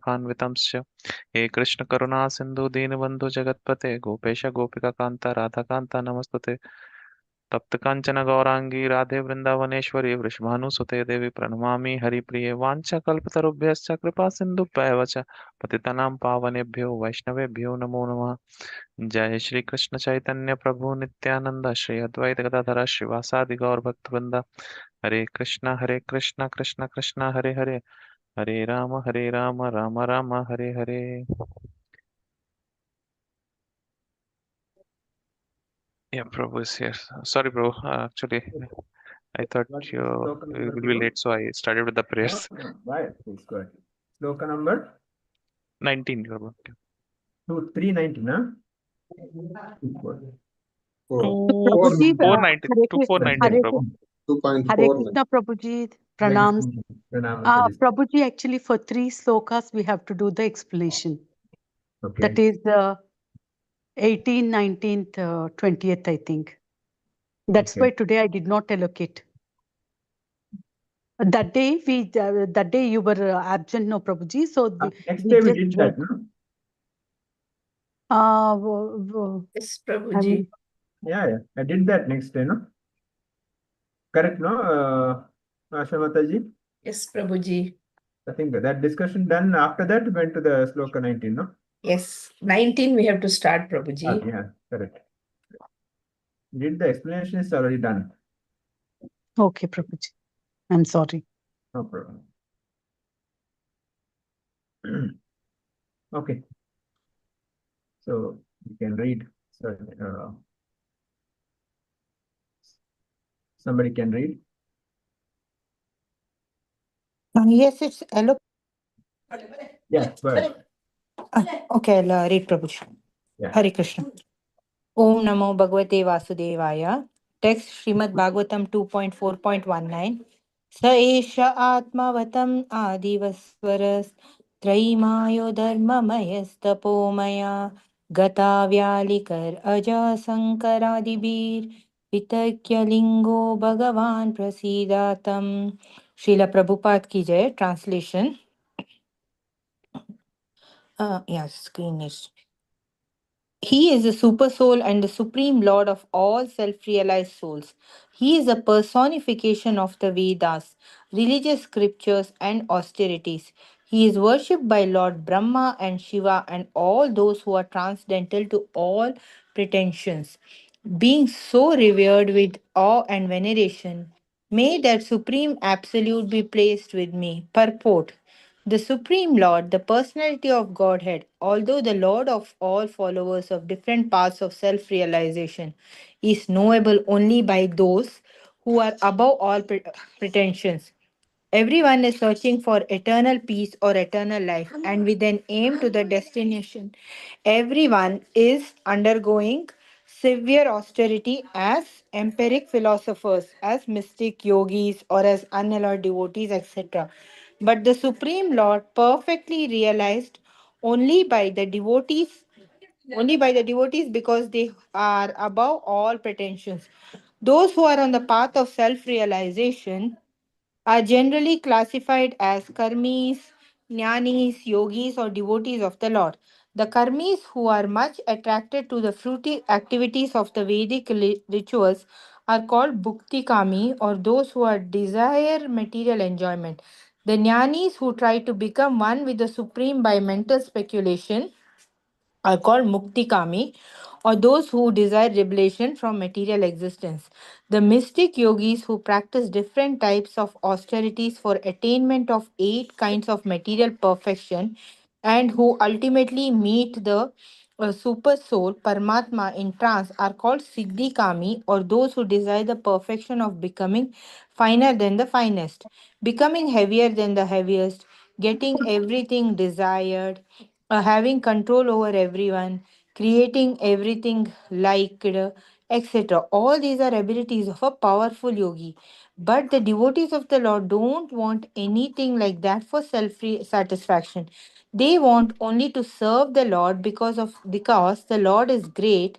सुखान्वितंश्च हे कृष्ण करुणा सिंधु दीनबंधु जगत्पते गोपेश गोपिका कांता राधा कांता नमस्तुते तप्त कांचन गौरांगी राधे वृंदावनेश्वरी वृषभानुसुते देवी प्रणमामि हरिप्रिये वाञ्छाकल्पतरुभ्यश्च कृपा सिन्धुभ्येव च पतितानां पावनेभ्यो वैष्णवेभ्यो नमो नमः। जय श्री कृष्ण चैतन्य प्रभु नित्यानंद श्री अद्वैत गदाधर श्रीवासादि गौर भक्तवृंद हरे Krishna Krishna Krishna Hare Hare Hare Ram Ram Ram Hare Hare. Yeah, Prabhu is here. Sorry, bro. Actually, I thought What you sloka will number, be bro? late, so I started with the prayers. No, why? Please go ahead. Sloka number 19, Prabhu. 390, na? Prabhuji, 490 Hare to 419, Hare Prabhu. Hare Krishna, Prabhuji. Pranams. Prabhuji, actually, for 3 slokas, we have to do the explanation. Okay. That is 18th, 19th, 20th, I think. That's Okay. why today I did not allocate. That day you were absent, no, Prabhuji. So Next day we did that, read. no? Yes, Prabhuji. Yeah. I did that next day, no? Correct, no? Asha Mataji? Yes, Prabhuji. I think that discussion done after that went to the sloka 19, no? Yes, 19 we have to start, Prabhuji. Yeah, correct. Did the explanation is already done. Okay, Prabhuji. I'm sorry. No problem. Okay. So you can read. So, somebody can read. Yes, it's hello. Yeah, go ahead. Okay, I'll read Prabhuji. Yeah. Hare Krishna. Om Namo Bhagavate Vasudevaya. Text Srimad Bhagavatam 2.4.19. Sa esha atmavatam adivasvaras traimayo dharmamayas tapomaya gata vyalikar aja sankaradibir vitakya lingo bhagavan prasidatam. Srila Prabhupada ki jai. Translation. Yes, screen is. He is the super soul and the supreme lord of all self realized souls. He is a personification of the Vedas, religious scriptures, and austerities. He is worshipped by Lord Brahma and Shiva and all those who are transcendental to all pretensions. Being so revered with awe and veneration, may that supreme absolute be placed with me. Purport. The Supreme Lord, the personality of Godhead, although the Lord of all followers of different paths of self realization, is knowable only by those who are above all pretensions. Everyone is searching for eternal peace or eternal life, and with an aim to the destination. Everyone is undergoing severe austerity as empiric philosophers, as mystic yogis, or as unalloyed devotees, etc. But the Supreme Lord, perfectly realized only by the devotees, because they are above all pretensions. Those who are on the path of self realization are generally classified as karmis, jnanis, yogis, or devotees of the Lord. The karmis, who are much attracted to the fruity activities of the Vedic rituals, are called bhukti kami, or those who are desire material enjoyment. The jnanis, who try to become one with the Supreme by mental speculation, are called muktikami, or those who desire revelation from material existence. The mystic yogis, who practice different types of austerities for attainment of 8 kinds of material perfection and who ultimately meet the super soul Paramatma in trance, are called Siddhikami, or those who desire the perfection of becoming finer than the finest, becoming heavier than the heaviest, getting everything desired, having control over everyone, creating everything liked, etc. All these are abilities of a powerful yogi. But the devotees of the Lord don't want anything like that for self satisfaction. They want only to serve the Lord because the Lord is great,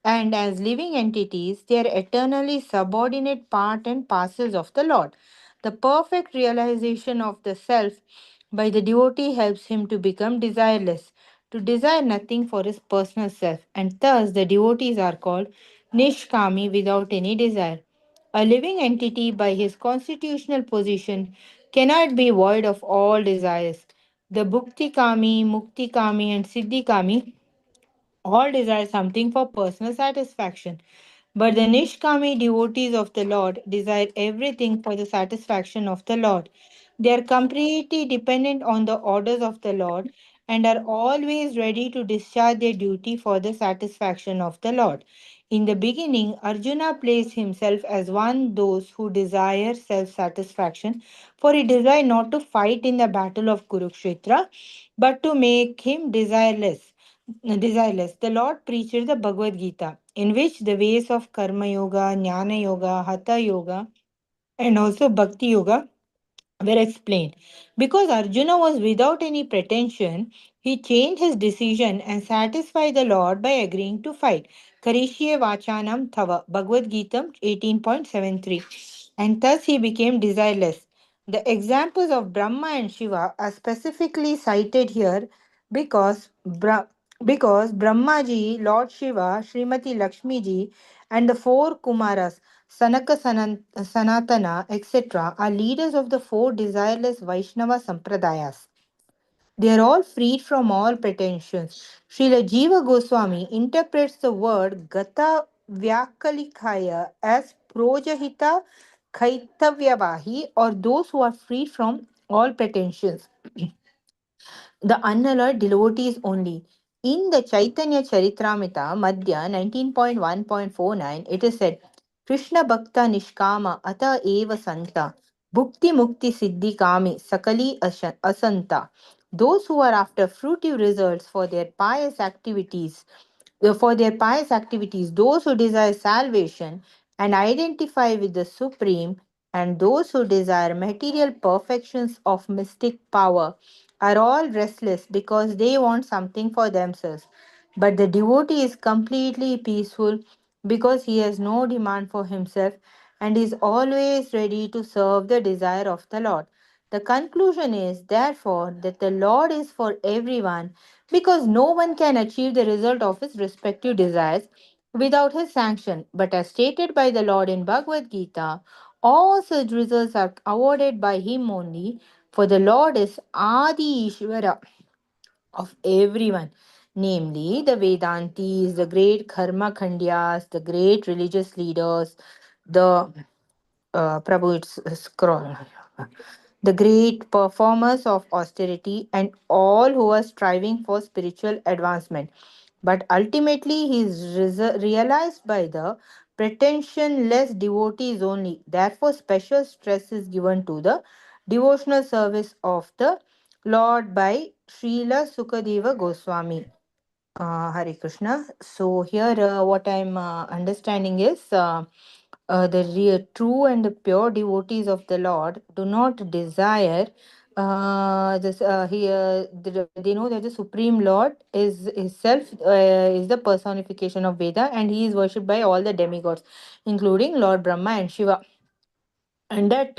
and as living entities, they are eternally subordinate part and parcels of the Lord. The perfect realization of the self by the devotee helps him to become desireless, to desire nothing for his personal self, and thus the devotees are called nishkami without any desire. A living entity, by his constitutional position, cannot be void of all desires. The bhukti kami, mukti kami, and siddhi kami all desire something for personal satisfaction. But the Nishkami devotees of the Lord desire everything for the satisfaction of the Lord. They are completely dependent on the orders of the Lord and are always ready to discharge their duty for the satisfaction of the Lord. In the beginning, Arjuna placed himself as one those who desire self-satisfaction, for he desired not to fight in the battle of Kurukshetra, but to make him desireless. The Lord preached the Bhagavad Gita, in which the ways of Karma Yoga, Jnana Yoga, Hatha Yoga, and also Bhakti Yoga were explained. Because Arjuna was without any pretension, he changed his decision and satisfied the Lord by agreeing to fight. Karishye Vachanam Thava, Bhagavad Gita 18.73. And thus he became desireless. The examples of Brahma and Shiva are specifically cited here because, because Brahmaji, Lord Shiva, Srimati Lakshmi ji, and the four Kumaras Sanaka Sanatana, etc., are leaders of the four desireless Vaishnava Sampradayas. They are all freed from all pretensions. Srila Jiva Goswami interprets the word Gata Vyakalikaya as Projahita Kaitavyavahi, or those who are freed from all pretensions, the unalloyed devotees only. In the Chaitanya Charitamrita, Madhya 19.1.49, it is said, Krishna Bhakta Nishkama Ata Eva Santa Bhukti Mukti Siddhi Kami Sakali Asanta. Those who are after fruitive results for their pious activities, those who desire salvation and identify with the Supreme, and those who desire material perfections of mystic power are all restless because they want something for themselves. But the devotee is completely peaceful because he has no demand for himself and is always ready to serve the desire of the Lord. The conclusion is, therefore, that the Lord is for everyone because no one can achieve the result of his respective desires without his sanction. But as stated by the Lord in Bhagavad Gita, all such results are awarded by him only, for the Lord is Adi Ishvara of everyone, namely the Vedantis, the great Karma Khandyas, the great religious leaders, the Prabhu, it's scroll. The great performers of austerity, and all who are striving for spiritual advancement. But ultimately, he is realized by the pretensionless devotees only. Therefore, special stress is given to the devotional service of the Lord by Srila Sukadeva Goswami. Hare Krishna. So here, what I'm understanding is the true and the pure devotees of the Lord do not desire this. They know that the Supreme Lord is self is the personification of Veda, and he is worshipped by all the demigods, including Lord Brahma and Shiva, and that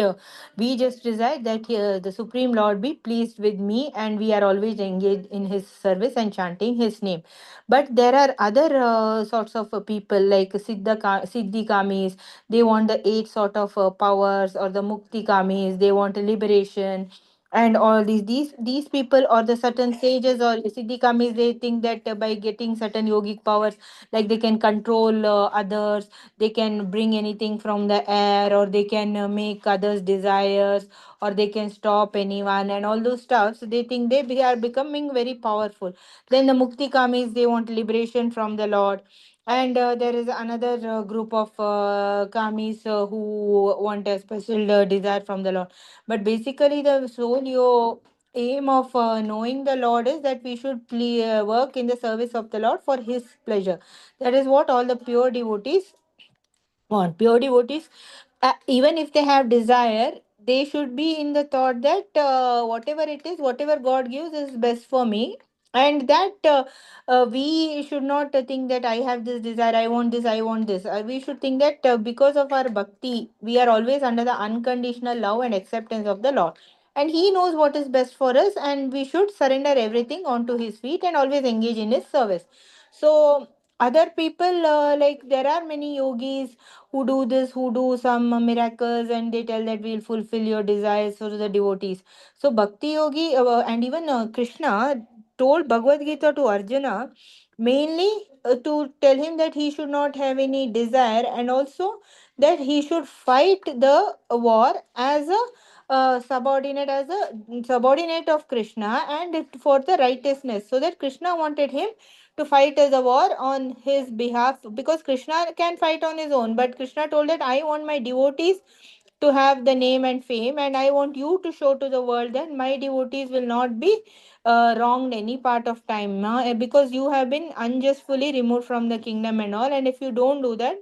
we just desire that the Supreme Lord be pleased with me, and we are always engaged in his service and chanting his name. But there are other sorts of people like Siddhi Kamis. They want the eight sort of powers, or the Mukti Kamis. They want a liberation. And all these people, or the certain sages or Siddhi Kamis, they think that by getting certain yogic powers, like they can control others, they can bring anything from the air, or they can make others desires, or they can stop anyone and all those stuff. So they think they are becoming very powerful. Then the Mukti Kamis, they want liberation from the Lord. And there is another group of kamis who want a special desire from the Lord. But basically the sole aim of knowing the Lord is that we should work in the service of the Lord for his pleasure. That is what all the pure devotees want. Pure devotees, even if they have desire, they should be in the thought that whatever it is, whatever God gives is best for me. And that we should not think that I have this desire, I want this, I want this. We should think that because of our bhakti, we are always under the unconditional love and acceptance of the Lord. and he knows what is best for us, and we should surrender everything onto his feet and always engage in his service. So other people, like there are many yogis who do this, who do some miracles, and they tell that we'll fulfill your desires for the devotees. So Bhakti Yogi, and even Krishna told Bhagavad Gita to Arjuna mainly to tell him that he should not have any desire, and also that he should fight the war as a subordinate of Krishna, and for the righteousness. So that Krishna wanted him to fight as a war on his behalf, because Krishna can fight on his own, but Krishna told that I want my devotees to have the name and fame, and I want you to show to the world that my devotees will not be wronged any part of time, because you have been unjustly removed from the kingdom and all, and if you don't do that,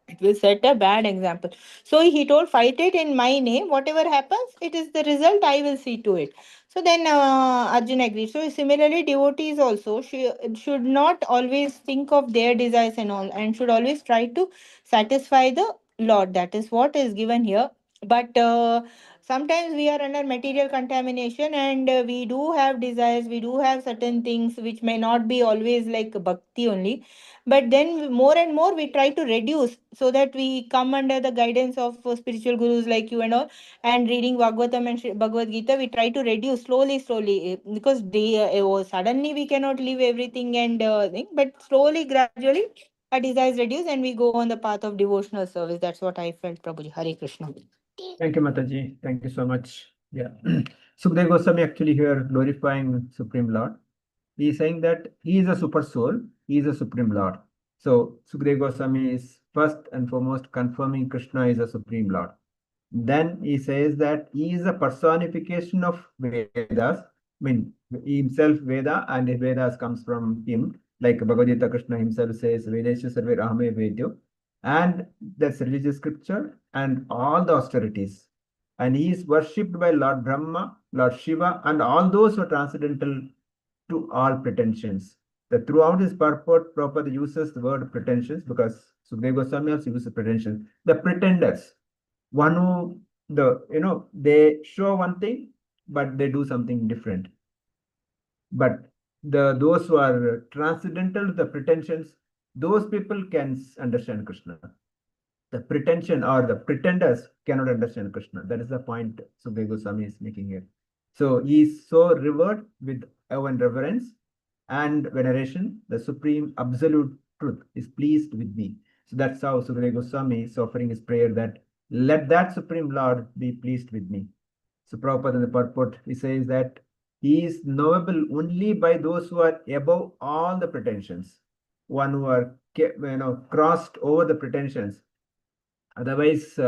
it will set a bad example. So he told, fight it in my name, whatever happens, it is the result, I will see to it. So then Arjun agreed. So similarly, devotees also should not always think of their desires and all, and should always try to satisfy the Lord. That is what is given here. But sometimes we are under material contamination, and we do have desires, we do have certain things which may not be always like bhakti only, but then more and more we try to reduce, so that we come under the guidance of spiritual gurus like you and all, and reading Bhagavatam and Bhagavad Gita, we try to reduce slowly, because suddenly we cannot leave everything and but slowly, gradually, our desires reduce and we go on the path of devotional service. That's what I felt, Prabhuji. Hare Krishna. Thank you, Mataji. Thank you so much. Yeah. Sukadeva Goswami actually here glorifying Supreme Lord. He is saying that he is a super soul, he is a Supreme Lord. So Sukadeva Goswami is first and foremost confirming Krishna is a Supreme Lord. Then he says that he is a personification of Vedas. I mean, himself Veda, and Vedas comes from him. Like Bhagavad Gita, Krishna himself says, Vedesha sarve ahame vedyo. And that's religious scripture and all the austerities. And he is worshipped by Lord Brahma, Lord Shiva, and all those who are transcendental to all pretensions. That throughout his purport, Prabhupada uses the word pretensions because Sukadeva Goswami also uses pretensions. The pretenders, one who they show one thing, but they do something different. But those who are transcendental to the pretensions, those people can understand Krishna. The pretension or the pretenders cannot understand Krishna. That is the point Sukadeva Goswami is making here. So he is so revered with awe and reverence and veneration. The supreme absolute truth is pleased with me. So that's how Sukadeva Goswami is offering his prayer that let that Supreme Lord be pleased with me. So Prabhupada in the purport, he says that he is knowable only by those who are above all the pretensions, one who are crossed over the pretensions. Otherwise,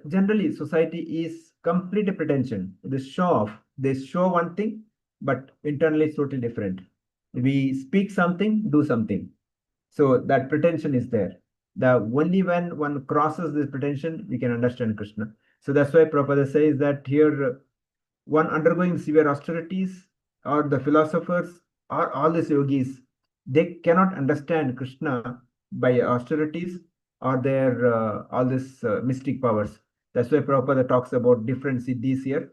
generally society is complete pretension. They show off. They show one thing, but internally it's totally different. We speak something, do something. So that pretension is there. The only when one crosses this pretension, we can understand Krishna. So that's why Prabhupada says that here, one undergoing severe austerities, or the philosophers, or all these yogis, they cannot understand Krishna by austerities or their all these mystic powers. That's why Prabhupada talks about different siddhis here.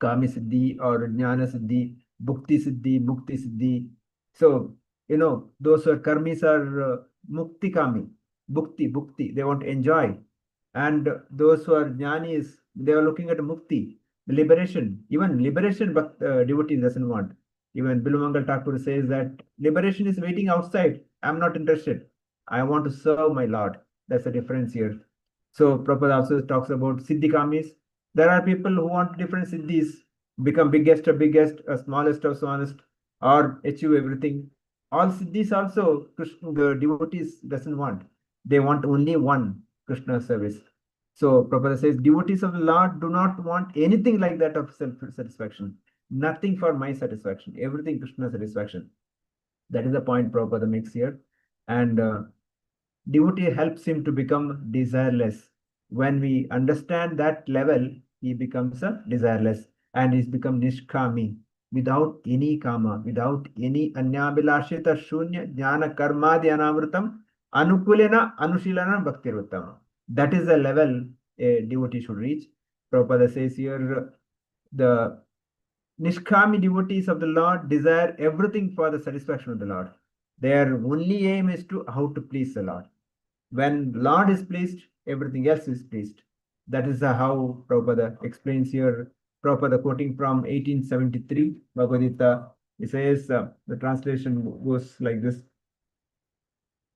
Kami siddhi or jnana siddhi, bhukti siddhi, mukti siddhi. So, those who are karmis are mukti kami, bhukti, they want to enjoy. And those who are jnanis, they are looking at mukti, liberation. Even liberation, but devotee doesn't want. Even Bilumangal Thakur says that liberation is waiting outside. I'm not interested. I want to serve my Lord. That's the difference here. So Prabhupada also talks about siddhikamis. There are people who want different siddhis, become biggest of biggest, smallest of smallest, or achieve everything. All siddhis also Krishna, the devotees doesn't want. They want only one, Krishna service. So Prabhupada says, devotees of the Lord do not want anything like that of self-satisfaction. Nothing for my satisfaction. Everything Krishna satisfaction. That is the point Prabhupada makes here. And devotee helps him to become desireless. When we understand that level, he becomes a desireless and he's become nishkami, without any kama, without any anyabhilashita shunya jnana karmadi anavritam anukulena anushilana bhaktiruttam. That is the level a devotee should reach. Prabhupada says here, The Nishkami devotees of the Lord desire everything for the satisfaction of the Lord. Their only aim is to how to please the Lord. When Lord is pleased, everything else is pleased. That is how Prabhupada explains here. Prabhupada quoting from 1873 Bhagavad Gita. He says, the translation goes like this.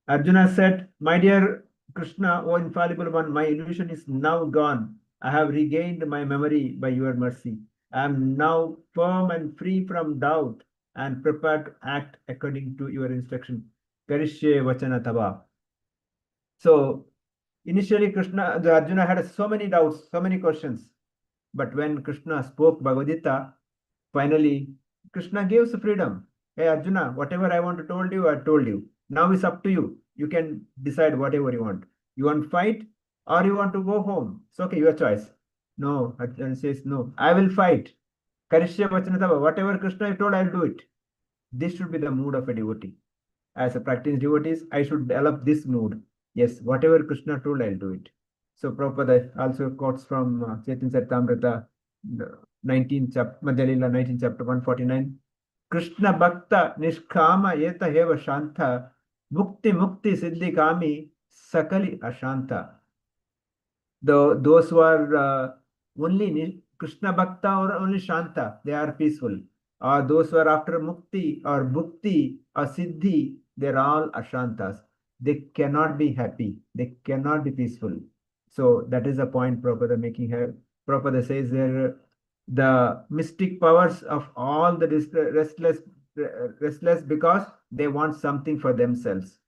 Arjuna said, "My dear Krishna, O infallible one, my illusion is now gone. I have regained my memory by your mercy. I am now firm and free from doubt and prepared to act according to your instruction. Karishye vachana tava." So initially the Arjuna had so many doubts, so many questions. But when Krishna spoke Bhagavad Gita, finally Krishna gives freedom. Hey Arjuna, whatever I want to told you, I told you. Now it's up to you. You can decide whatever you want. You want to fight or you want to go home. It's okay, your choice. No, Arjuna says, no, I will fight. Karishya Vachanatava, whatever Krishna told, I'll do it. This should be the mood of a devotee. As a practicing devotees, I should develop this mood. Yes, whatever Krishna told, I'll do it. So Prabhupada also quotes from Chaitanya Charitamrita, 19th chapter, Madhya Lila, 19th chapter, 149. Krishna Bhakta Nishkama Yeta Heva Shanta Mukti Mukti Siddhi Kami Sakali Ashanta. Those who are only Krishna Bhakta or only Shanta, they are peaceful. Or those who are after Mukti or Bhukti or Siddhi, they're all Ashantas. They cannot be happy. They cannot be peaceful. So that is the point Prabhupada making here. Prabhupada says there, the mystic powers of all the restless because they want something for themselves.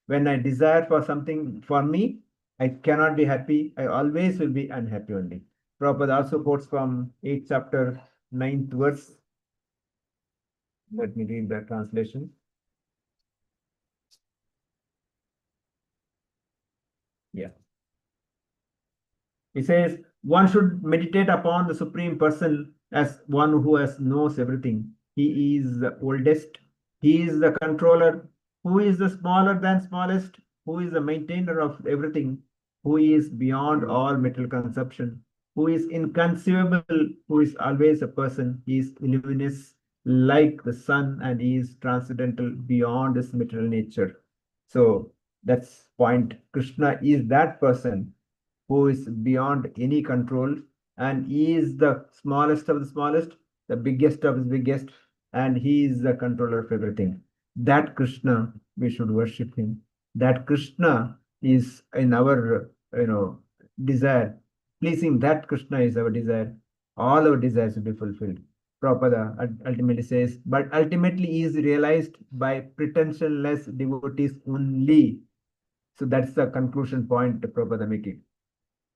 When I desire for something for me, I cannot be happy. I always will be unhappy only. Prabhupada also quotes from 8th chapter, 9th verse. Let me read the translation. Yeah. He says, one should meditate upon the Supreme Person as one who knows everything. He is the oldest. He is the controller. Who is the smaller than smallest? Who is the maintainer of everything? Who is beyond all material conception? Who is inconceivable? Who is always a person? He is luminous like the sun, and he is transcendental beyond his material nature. So that's point. Krishna is that person who is beyond any control, and he is the smallest of the smallest, the biggest of the biggest, and he is the controller of everything. That Krishna, we should worship him. That Krishna is in our desire. Pleasing that Krishna is our desire. All our desires will be fulfilled. Prabhupada ultimately says, but ultimately is realized by pretensionless devotees only. So that's the conclusion point Prabhupada making.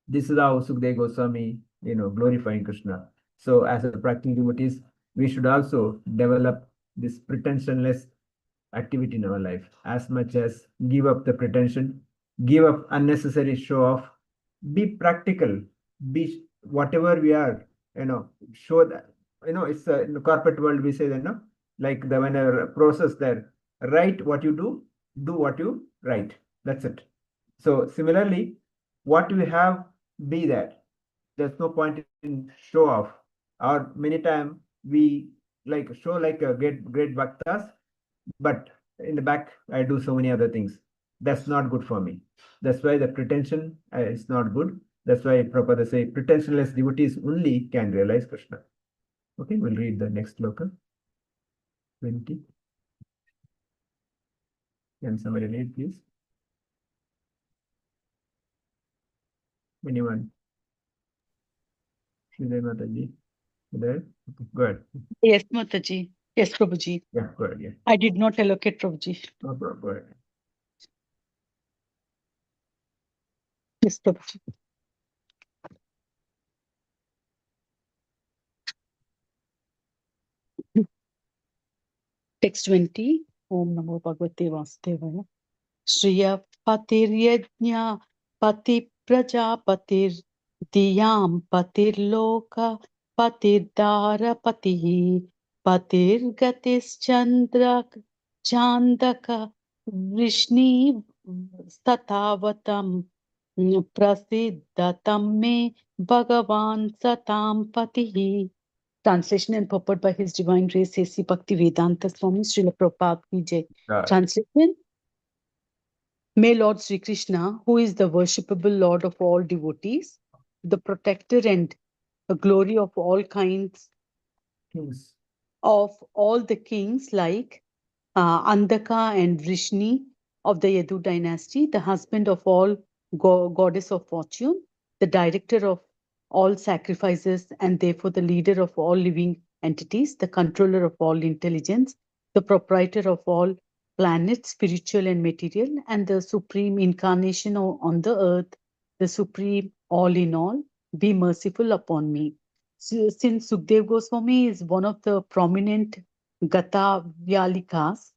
This is how Sukadeva Goswami, glorifying Krishna. So as a practicing devotees, we should also develop this pretensionless activity in our life, as much as give up the pretension, give up unnecessary show off, be practical, be whatever we are, show that, it's in the corporate world, we say that, like the when a process there, write what you do what you write. That's it. So similarly, what we have, be that. There's no point in show off. Or many times we show like a great bhaktas, but in the back I do so many other things. That's not good for me. That's why the pretension is not good. That's why Prabhupada say pretensionless devotees only can realize Krishna. Okay, we'll read the next sloka. 20. Can somebody read, please? Anyone? Shri Mataji. There? Okay, go ahead. Yes, Mataji. Yes, Prabhuji. Yeah, go ahead. Yeah. I did not allocate, Prabhuji. No problem. Go ahead. Yes, Prabhuji. Text 20. Om Namo Bhagavate Vasudevaya. Shriya Patir Yajna Pati Prajapatir Diyam Patir Loka Patir Dara Patihi Patir Gatis Chandrak Chandaka Vrishni Statavatam Prasiddhatam Me Bhagavan Satam Patihi. Translation and purport by His Divine Grace A.C. Bhakti Vedanta Swami Srila Prabhupada Ki Jai. Right. Translation. May Lord Sri Krishna, who is the worshipable Lord of all devotees, the protector and the glory of all kinds Kings. of all the kings like Andaka and Vrishni of the Yadu dynasty, the husband of all goddess of fortune, the director of all sacrifices and therefore the leader of all living entities, the controller of all intelligence, the proprietor of all planets, spiritual and material, and the supreme incarnation on the earth, the supreme all in all, be merciful upon me. Since Sukdev Goswami is one of the prominent Gata Vyalikas,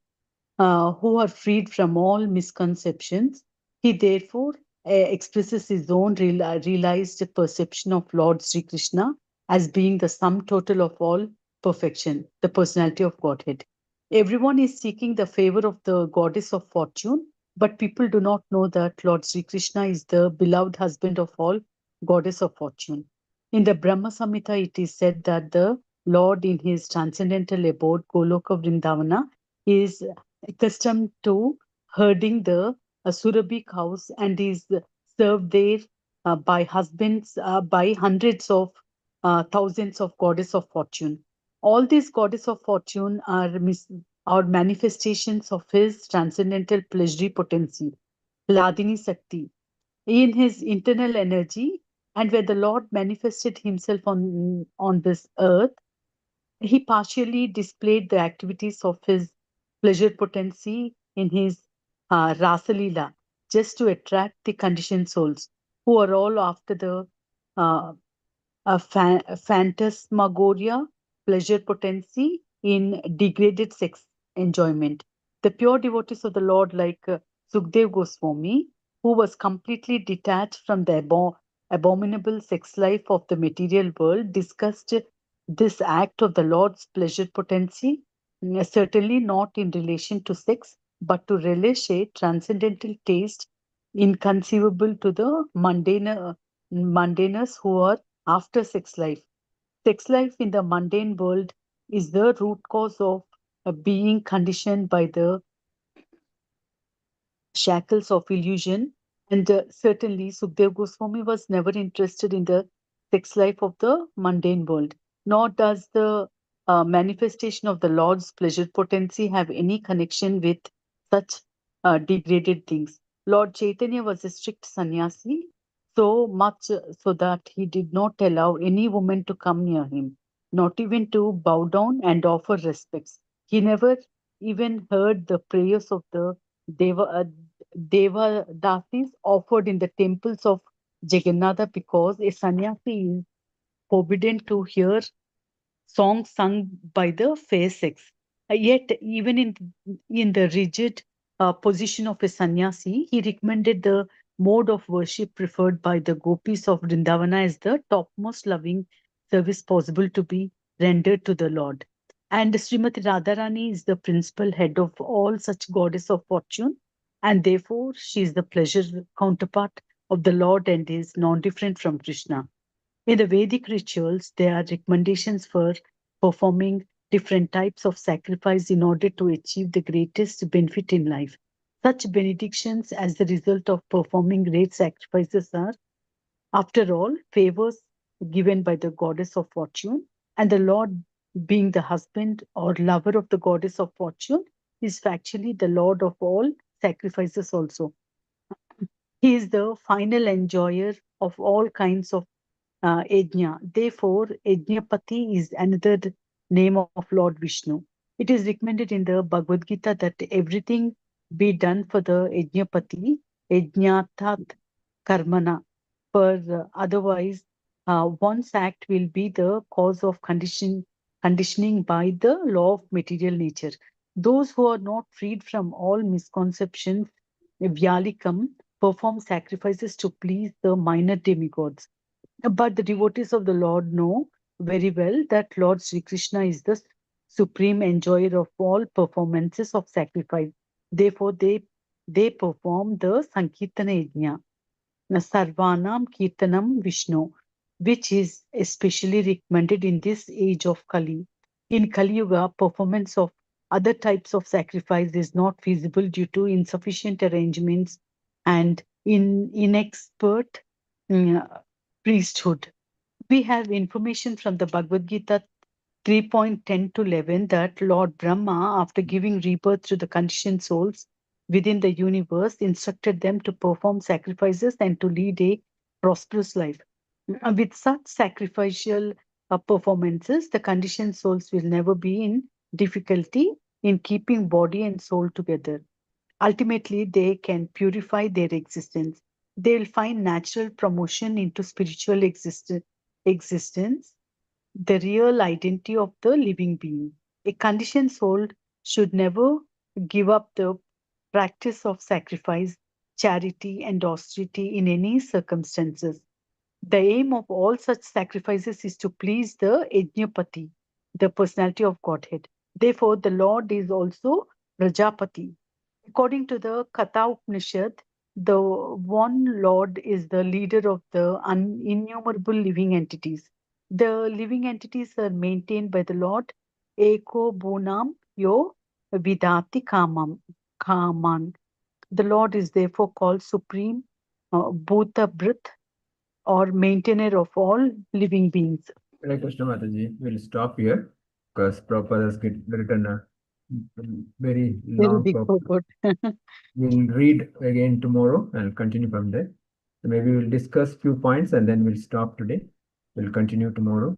who are freed from all misconceptions, he therefore expresses his own realized perception of Lord Sri Krishna as being the sum total of all perfection, the personality of Godhead. Everyone is seeking the favor of the goddess of fortune, but people do not know that Lord Sri Krishna is the beloved husband of all goddess of fortune. In the Brahma Samhita, it is said that the Lord in his transcendental abode, Goloka Vrindavana, is accustomed to herding the Surabhi cows and is served there by husbands, by hundreds of thousands of goddess of fortune. All these goddess of fortune are manifestations of his transcendental pleasury potency, Hladini Sakti, in his internal energy. And where the Lord manifested himself on this earth, he partially displayed the activities of his pleasure potency in his Rasalila, just to attract the conditioned souls who are all after the uh, phantasmagoria, pleasure potency in degraded sex enjoyment. The pure devotees of the Lord, like Sukdev Goswami, who was completely detached from the abominable sex life of the material world, discussed this act of the Lord's pleasure potency, certainly not in relation to sex, but to relish a transcendental taste inconceivable to the mundaners who are after sex life. Sex life in the mundane world is the root cause of being conditioned by the shackles of illusion. And certainly, Sukdev Goswami was never interested in the sex life of the mundane world, nor does the manifestation of the Lord's pleasure potency have any connection with such degraded things. Lord Chaitanya was a strict sannyasi, so much so that he did not allow any woman to come near him, not even to bow down and offer respects. He never even heard the prayers of the Devadasis offered in the temples of Jagannatha, because a sannyasi is forbidden to hear songs sung by the fair sex. Yet, even in the rigid position of a sannyasi, he recommended the mode of worship preferred by the gopis of Vrindavana as the topmost loving service possible to be rendered to the Lord. And Srimati Radharani is the principal head of all such goddess of fortune, and therefore she is the pleasure counterpart of the Lord and is non-different from Krishna. In the Vedic rituals, there are recommendations for performing different types of sacrifice in order to achieve the greatest benefit in life. Such benedictions as the result of performing great sacrifices are, after all, favors given by the goddess of fortune, and the Lord, being the husband or lover of the goddess of fortune, is factually the Lord of all sacrifices also. He is the final enjoyer of all kinds of Yajna. Therefore, Yajnapati is another name of Lord Vishnu. It is recommended in the Bhagavad Gita that everything be done for the Yajnapati, Yajnatat Karmana, for otherwise one's act will be the cause of conditioning by the law of material nature. Those who are not freed from all misconceptions, Vyalikam, perform sacrifices to please the minor demigods. But the devotees of the Lord know very well that Lord Sri Krishna is the supreme enjoyer of all performances of sacrifice. Therefore, they perform the Sankirtana Yajna. Sarvanam Kirtanam Vishnu. which is especially recommended in this age of Kali. In Kali Yuga, performance of other types of sacrifice is not feasible due to insufficient arrangements and inexpert priesthood. We have information from the Bhagavad Gita 3.10 to 11 that Lord Brahma, after giving rebirth to the conditioned souls within the universe, instructed them to perform sacrifices and to lead a prosperous life. With such sacrificial performances, the conditioned souls will never be in difficulty in keeping body and soul together. Ultimately, they can purify their existence. They will find natural promotion into spiritual existence, the real identity of the living being. A conditioned soul should never give up the practice of sacrifice, charity, and austerity in any circumstances. The aim of all such sacrifices is to please the Yajnapati, the personality of Godhead. Therefore, the Lord is also Prajapati. According to the Katha Upanishad, the one Lord is the leader of the innumerable living entities. The living entities are maintained by the Lord Eko Bunam Yo Vidati Kaman. The Lord is therefore called Supreme Bhuta Brit or maintainer of all living beings. Hare Krishna Mataji, we'll stop here because Prabhupada has written a very Very long big Prabhupada. purport. We'll read again tomorrow and continue from there. So maybe we'll discuss few points and then we'll stop today. We'll continue tomorrow.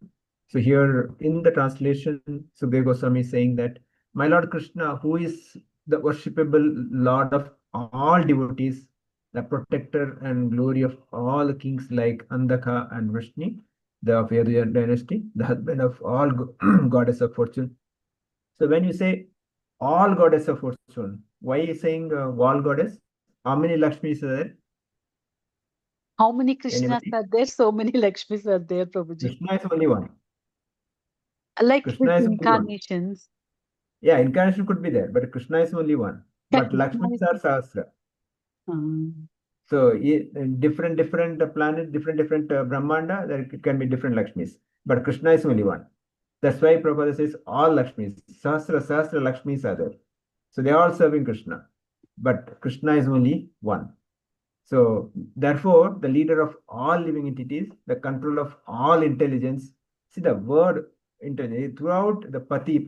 So here in the translation, Sukadeva Goswami is saying that my Lord Krishna, who is the worshipable Lord of all devotees, the protector and glory of all the kings like Andaka and Vrishni, the Vedic dynasty, the husband of all goddess of fortune. So when you say all goddess of fortune, why are you saying all goddess? How many Lakshmis are there? How many Krishnas Anybody? are there? So many Lakshmis are there, Prabhuji. Krishna is only one. Like Krishna his is only one. incarnations. Yeah, incarnation could be there, but Krishna is only one. But Krishna Lakshmis is- are Sahasra. So different planet, different Brahmanda, there can be different Lakshmis. But Krishna is only one. That's why Prabhupada says all Lakshmis, Sahasra Lakshmis are there. So they are all serving Krishna. But Krishna is only one. So therefore, the leader of all living entities, the control of all intelligence. See the word intelligence throughout the pati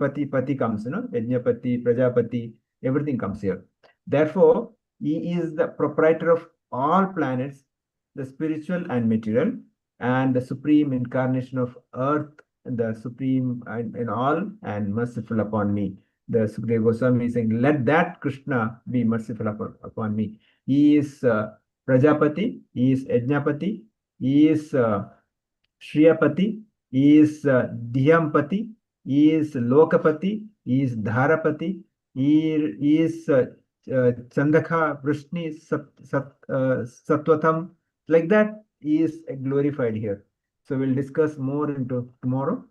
comes, Yajnapati, Prajapati, everything comes here. Therefore, he is the proprietor of all planets, the spiritual and material, and the supreme incarnation of earth, the supreme in all, and merciful upon me. The Sukadeva Goswami is saying, let that Krishna be merciful upon me. He is Prajapati, he is Yajnapati, he is Shriyapati, he is Dhyyampati, he is Lokapati, he is Dharapati, he is Chandaka, Vrishni, Satwatam. Like that, he is glorified here. So we'll discuss more into tomorrow.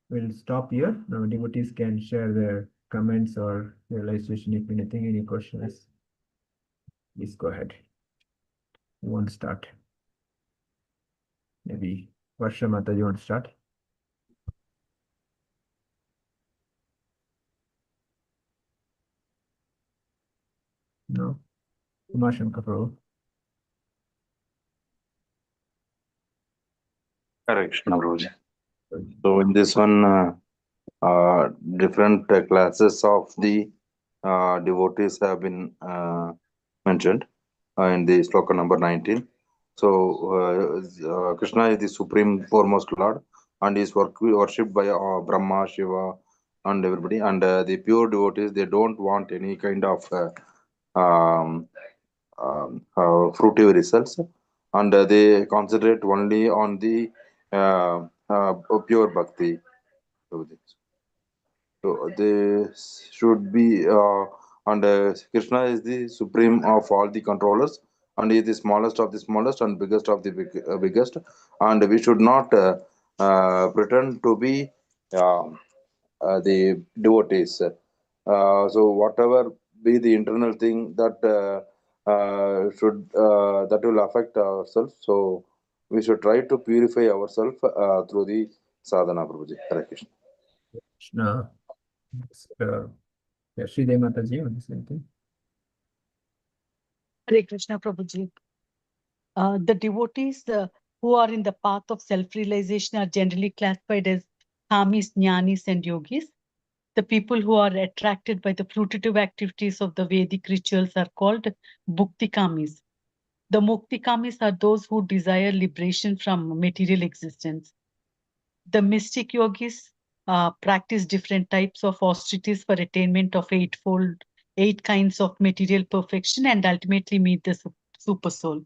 We'll stop here. Now devotees can share their comments or realization if anything, any questions. Please go ahead. Who wants to start? Maybe Varsha Mata, you want to start? No? Kumar Shankar Prabhu. Hare Krishna, Prabhuji. So in this one, different classes of the devotees have been mentioned in the sloka number 19. So Krishna is the supreme foremost Lord and is worshipped by Brahma, Shiva, and everybody. And the pure devotees, they don't want any kind of fruity results, and they concentrate only on the pure bhakti. So they should be, and Krishna is the supreme of all the controllers, and he is the smallest of the smallest and biggest of the biggest. And we should not pretend to be the devotees. So whatever be the internal thing that should that will affect ourselves. So we should try to purify ourselves through the sadhana, Prabhuji. Hare Krishna. Krishna. Yeah, Sridevi Mataji on the same thing. Hare Krishna Prabhuji. The devotees who are in the path of self-realization are generally classified as kamis, jnanis, and yogis. The people who are attracted by the fruitive activities of the Vedic rituals are called bhuktikamis. The muktikamis are those who desire liberation from material existence. The mystic yogis practice different types of austerities for attainment of eight kinds of material perfection and ultimately meet the super soul.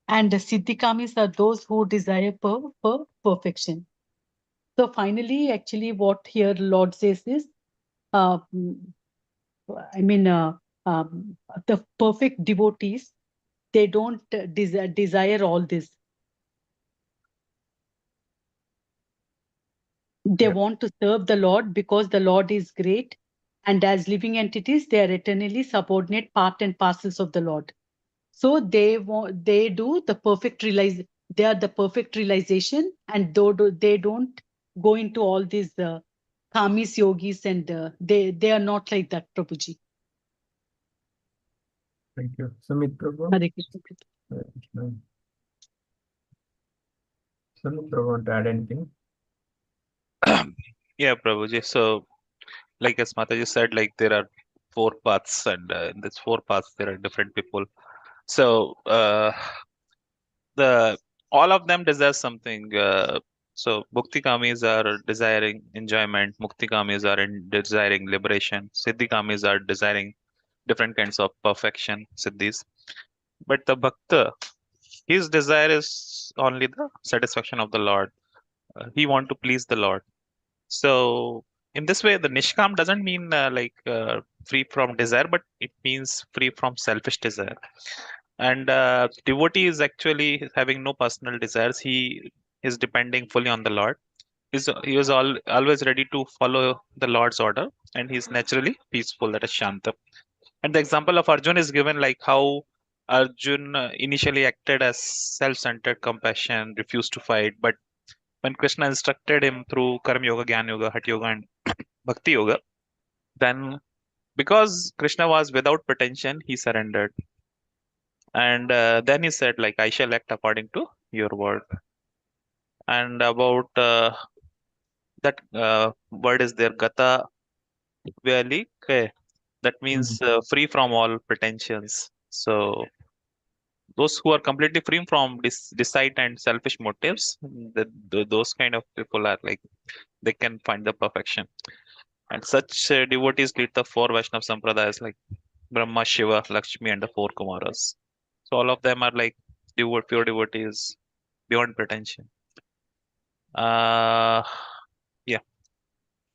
And the siddhikamis are those who desire perfection. So finally, actually, what here Lord says is, uh, I mean, the perfect devotees, they don't desire all this. They Yeah. want to serve the Lord because the Lord is great. And as living entities, they are eternally subordinate part and parcels of the Lord. So they do the perfect they are the perfect realization, and they don't go into all these kamis yogis, and they are not like that, Prabhuji. Thank you. Sumit Prabhu. Hare Krishna. Hare Krishna. Sumit Prabhu, want to add anything? Yeah, Prabhuji. So, like as Mataji said, like there are four paths, and in these four paths there are different people. So, the all of them desire something. So, Bhuktikamis are desiring enjoyment. Muktikamis are desiring liberation. Siddhikamis are desiring different kinds of perfection, siddhis. But the bhakta, his desire is only the satisfaction of the Lord. He want to please the Lord. So in this way, the nishkam doesn't mean free from desire, but it means free from selfish desire. And devotee is actually having no personal desires. He is depending fully on the Lord. He was always ready to follow the Lord's order, and he's naturally peaceful. That is shanta. And the example of Arjun is given, like how Arjun initially acted as self-centered compassion, refused to fight, but when Krishna instructed him through Karma Yoga, Jnana Yoga, Hatha Yoga, and Bhakti Yoga, then because Krishna was without pretension, he surrendered. And then he said, like, I shall act according to your word. And about that word is there, Gata Vyalike. That means free from all pretensions. So those who are completely free from deceit and selfish motives, those kind of people are like, they can find the perfection. And such devotees lead the four Vaishnav Sampradayas like Brahma, Shiva, Lakshmi, and the four Kumaras. So all of them are like pure devotees beyond pretension. Uh, yeah.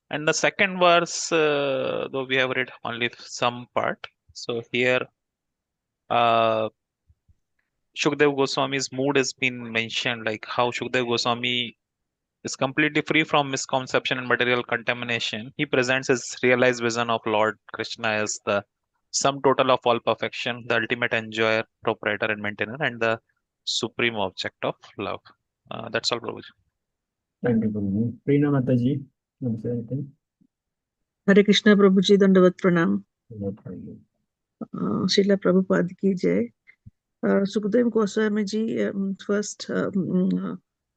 And the second verse, though we have read only some part. So here, Shukdev Goswami's mood has been mentioned, like how Shukdev Goswami is completely free from misconception and material contamination. He presents his realized vision of Lord Krishna as the sum total of all perfection, the ultimate enjoyer, proprietor, and maintainer, and the supreme object of love. That's all, Prabhuji. Thank you, Prabhu. Preena Mataji, want to say anything? हरे कृष्णा प्रभु जी दंडवत प्रणाम No problem. Srila Prabhupada की जय Sukadeva Goswami ji first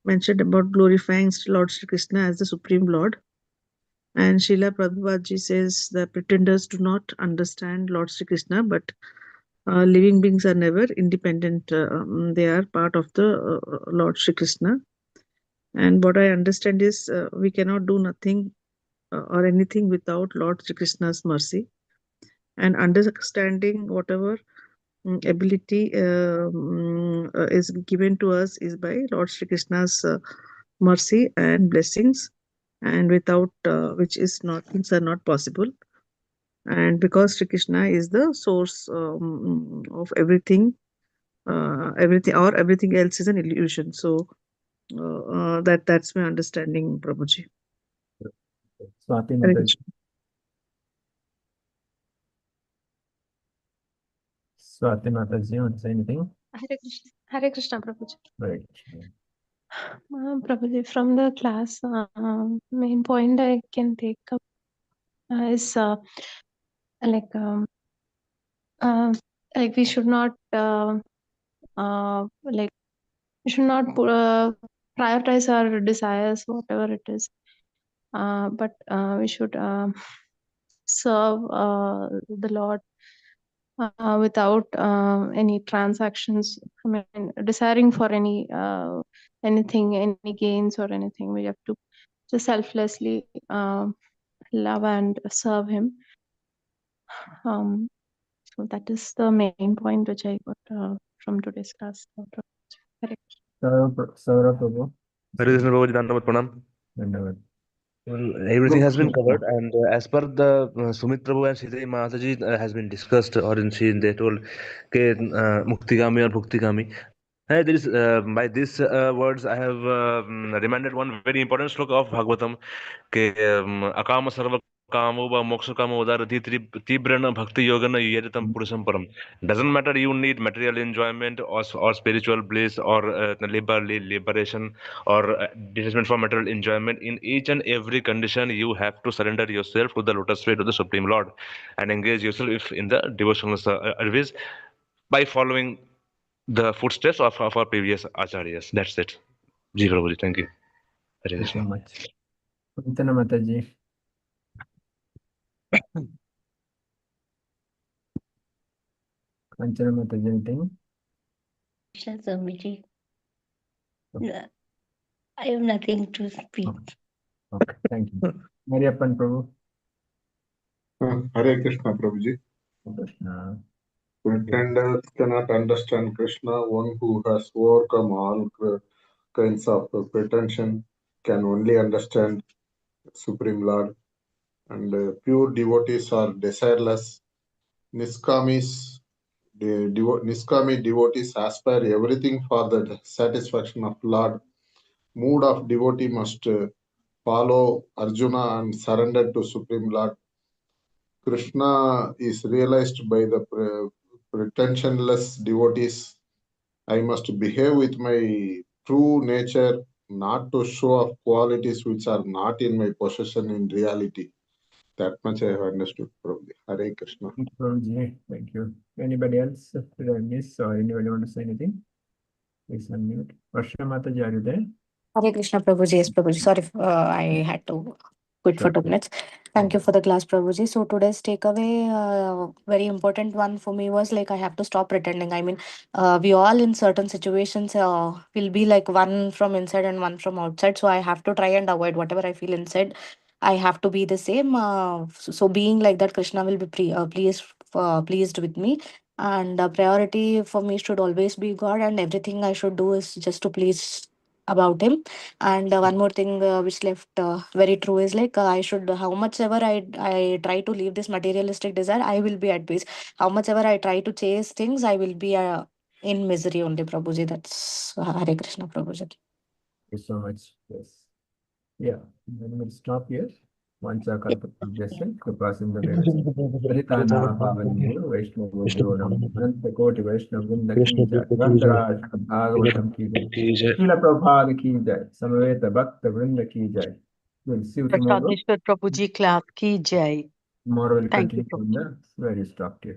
mentioned about glorifying Lord Shri Krishna as the Supreme Lord. And Srila Prabhupada ji says the pretenders do not understand Lord Shri Krishna, but living beings are never independent. They are part of the Lord Shri Krishna. And what I understand is we cannot do nothing or anything without Lord Shri Krishna's mercy. And understanding whatever ability is given to us is by Lord Shri Krishna's mercy and blessings, and without which is not things are not possible. And because Shri Krishna is the source of everything, everything else is an illusion. So that's my understanding, Prabhuji. Swati Hare Mataji. Krishna. Swati Mataji, you want to say anything? Hare Krishna, Prabhuji. Right. Prabhuji, from the class, main point I can take up is like we should not like we should not prioritize our desires, whatever it is, but we should serve the Lord without any transactions. I mean, desiring for anything, any gains or anything. We have to just selflessly love and serve Him. So that is the main point which I got from today's class. Correct. Saurabh Prabhu. Hare Krishna Prabhuji, Dandavat Pranam. Dandavat. Well, everything has been covered, and as per the Sumit Prabhu and Sridhar Mataji has been discussed, or they told ke Muktigami or Bhuktigami. Hey, there is by these words I have reminded one very important sloka of Bhagavatam ke akama sarva kamo va moksha kamo udarati tibrana bhakti yogana yeritam purusam param. Doesn't matter you need material enjoyment or spiritual bliss or liberation or detachment from material enjoyment. In each and every condition you have to surrender yourself to the lotus feet of the Supreme Lord and engage yourself in the devotional service by following the footsteps of our previous acharyas. That's it. Ji Prabhuji, thank you. Hare Thank you so Krishna. much. Pantana Mataji. Kanchana Mataji, anything? Krishna Swamiji. Okay. I have nothing to speak. Okay, thank you. Mariappan Prabhu. Hare Krishna, Prabhuji. Krishna. Pretenders cannot understand Krishna. One who has overcome all kinds of pretension can only understand Supreme Lord. And pure devotees are desireless. Niskami devotees aspire everything for the satisfaction of Lord. Mood of devotee must follow Arjuna and surrender to Supreme Lord. Krishna is realized by the pretensionless devotees. I must behave with my true nature, not to show off qualities which are not in my possession in reality. That much I have understood, probably. Hare Krishna. Thank you, Prabhuji. Thank you. Anybody else? Did I miss or anybody want to say anything? Please unmute. Varsha Mataji, are you there? Hare Krishna, Prabhuji. Yes, Prabhuji. Sorry, I had to quit for 2 minutes. Thank you for the class, Prabhuji. So today's takeaway, very important one for me was like I have to stop pretending. I mean, we all in certain situations will be like one from inside and one from outside. So I have to try and avoid whatever I feel inside. I have to be the same. So being like that, Krishna will be pleased with me. And priority for me should always be God, and everything I should do is just to please about Him. And one more thing which left very true is like I should, how much ever I try to leave this materialistic desire, I will be at peace. How much ever I try to chase things, I will be in misery only, Prabhuji. That's Hare Krishna, Prabhuji. Thank you so much. Yes. Yeah. Then we'll stop here. Once our suggestion to pass in the Haritana Pavani Vaishnav Jonam Ananta Koti Vaishnav Vrinda Rantaraj Bhagavatam Ki Jai Srila Prabhupada Ki Jai Samaveta Bhakta Vrinda Ki Jai. We'll see you tomorrow. Prashaneshwar Prabhuji class ki jai. Tomorrow we'll Thank you, continue from the where you stopped here.